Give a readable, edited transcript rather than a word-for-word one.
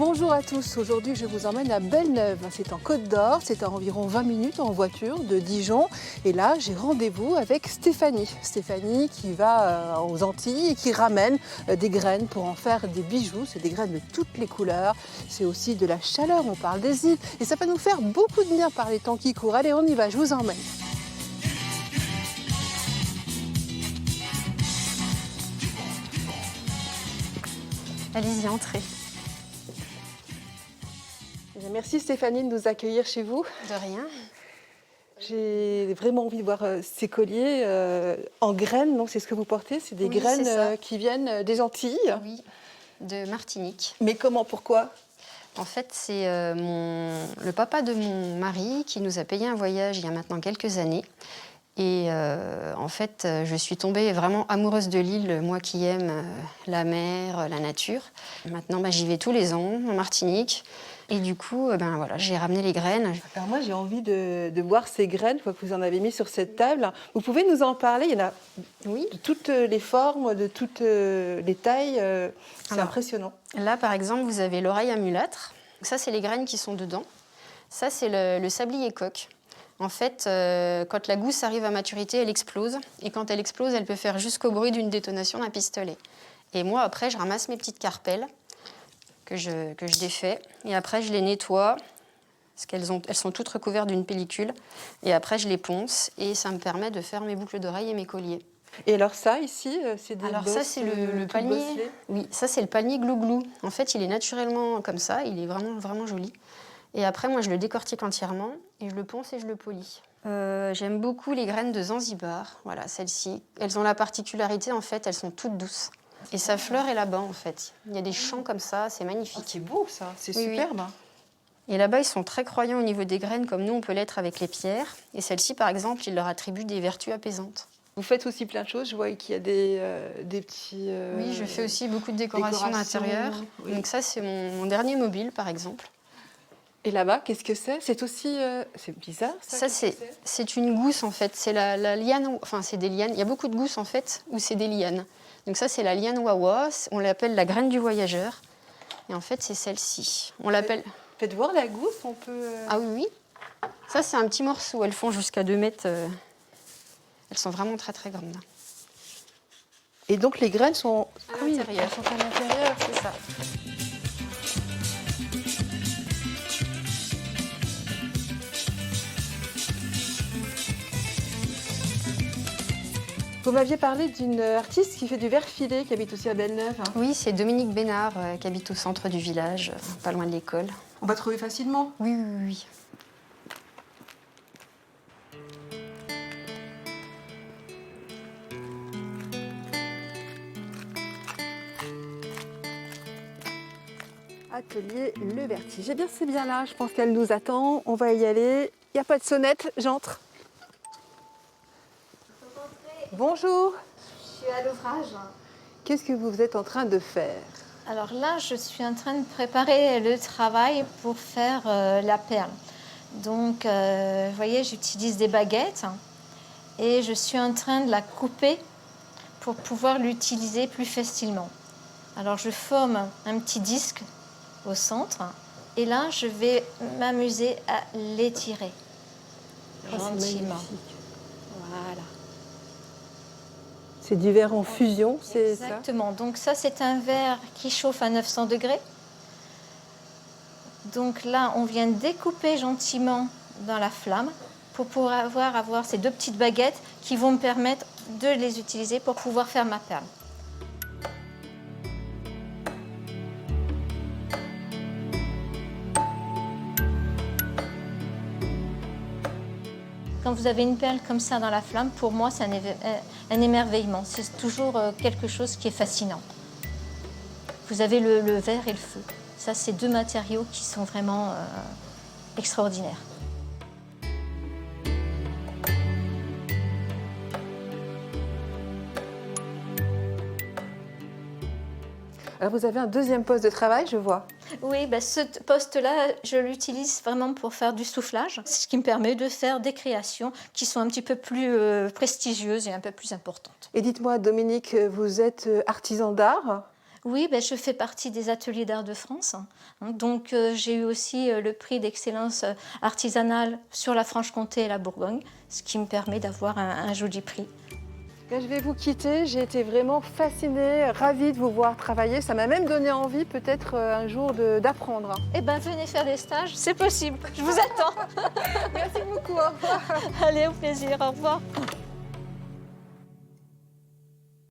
Bonjour à tous, aujourd'hui je vous emmène à Belle-Neuve, c'est en Côte d'Or, c'est à environ 20 minutes en voiture de Dijon et là j'ai rendez-vous avec Stéphanie. Stéphanie qui va aux Antilles et qui ramène des graines pour en faire des bijoux, c'est des graines de toutes les couleurs, c'est aussi de la chaleur, on parle des îles et ça va nous faire beaucoup de bien par les temps qui courent. Allez on y va, je vous emmène. Allez-y, entrez. Merci Stéphanie de nous accueillir chez vous. De rien. J'ai vraiment envie de voir ces colliers en graines, donc c'est ce que vous portez, c'est des graines qui viennent des Antilles. Oui, de Martinique. Mais comment, pourquoi? En fait, c'est le papa de mon mari qui nous a payé un voyage il y a maintenant quelques années. Et en fait, je suis tombée vraiment amoureuse de l'île, moi qui aime la mer, la nature. Maintenant, j'y vais tous les ans en Martinique. Et du coup, voilà, j'ai ramené les graines. Alors moi, j'ai envie de voir ces graines, une fois que vous en avez mis sur cette table. Vous pouvez nous en parler? Il y en a de toutes les formes, de toutes les tailles. C'est impressionnant. Là, par exemple, vous avez l'oreille à mulâtre. Ça, c'est les graines qui sont dedans. Ça, c'est le sablier coque. En fait, quand la gousse arrive à maturité, elle explose. Et quand elle explose, elle peut faire jusqu'au bruit d'une détonation d'un pistolet. Et moi, après, je ramasse mes petites carpelles que je défais. Et après, je les nettoie, parce elles sont toutes recouvertes d'une pellicule. Et après, je les ponce. Et ça me permet de faire mes boucles d'oreilles et mes colliers. Et alors ça, ici, c'est des Alors bosses, ça, c'est le palmier. bosselées. Oui, ça, c'est le palmier glou-glou. En fait, il est naturellement comme ça. Il est vraiment, vraiment joli. Et après, moi, je le décortique entièrement et je le ponce et je le polis. J'aime beaucoup les graines de Zanzibar. Voilà, celles-ci. Elles ont la particularité, en fait, elles sont toutes douces. Et sa fleur est là-bas, en fait. Il y a des champs comme ça, c'est magnifique. Oh, c'est beau, ça. C'est Oui, superbe. oui. Et là-bas, ils sont très croyants au niveau des graines, comme nous, on peut l'être avec les pierres. Et celle-ci, par exemple, ils leur attribuent des vertus apaisantes. Vous faites aussi plein de choses. Je vois qu'il y a des petits... Oui, je fais aussi beaucoup de décorations d'intérieur. Oui. Donc ça, c'est mon dernier mobile, par exemple. Et là-bas, qu'est-ce que c'est? C'est aussi... c'est bizarre, ça? C'est une gousse, en fait. C'est la liane... Enfin, c'est des lianes. Il y a beaucoup de gousses, en fait, où c'est des lianes. Donc ça, c'est la liane wawa. On l'appelle la graine du voyageur. Et en fait, c'est celle-ci. On l'appelle... Faites voir la gousse, on peut... Ah oui, oui. Ça, c'est un petit morceau. Elles font jusqu'à 2 mètres. Elles sont vraiment très, très grandes. Et donc, les graines sont... À l'intérieur. Elles sont à l'intérieur, C'est ça. Vous m'aviez parlé d'une artiste qui fait du verre filé, qui habite aussi à Belle-Neuve. Oui, c'est Dominique Bénard, qui habite au centre du village, pas loin de l'école. On va trouver facilement. Oui, oui, oui. Atelier Le Vertige. Eh bien, c'est bien là. Je pense qu'elle nous attend. On va y aller. Il n'y a pas de sonnette. J'entre. Bonjour. Je suis à l'ouvrage. Qu'est-ce que vous êtes en train de faire? Alors là, je suis en train de préparer le travail pour faire la perle. Donc, vous voyez, j'utilise des baguettes et je suis en train de la couper pour pouvoir l'utiliser plus facilement. Alors, je forme un petit disque au centre et là, je vais m'amuser à l'étirer gentiment. Voilà. C'est du verre en fusion, c'est ça? Exactement. Donc ça, c'est un verre qui chauffe à 900 degrés. Donc là, on vient découper gentiment dans la flamme pour pouvoir avoir ces deux petites baguettes qui vont me permettre de les utiliser pour pouvoir faire ma perle. Quand vous avez une perle comme ça dans la flamme, pour moi, c'est un émerveillement. C'est toujours quelque chose qui est fascinant. Vous avez le verre et le feu. Ça, c'est deux matériaux qui sont vraiment extraordinaires. Alors, vous avez un deuxième poste de travail, je vois. Oui, ce poste-là, je l'utilise vraiment pour faire du soufflage, ce qui me permet de faire des créations qui sont un petit peu plus prestigieuses et un peu plus importantes. Et dites-moi, Dominique, vous êtes artisan d'art? Oui, ben, je fais partie des ateliers d'art de France. Donc j'ai eu aussi le prix d'excellence artisanale sur la Franche-Comté et la Bourgogne, ce qui me permet d'avoir un joli prix. Là, je vais vous quitter. J'ai été vraiment fascinée, ravie de vous voir travailler. Ça m'a même donné envie peut-être un jour d'apprendre. Eh bien, venez faire des stages, c'est possible. Je vous attends. Merci beaucoup. Au revoir. Allez, au plaisir, au revoir.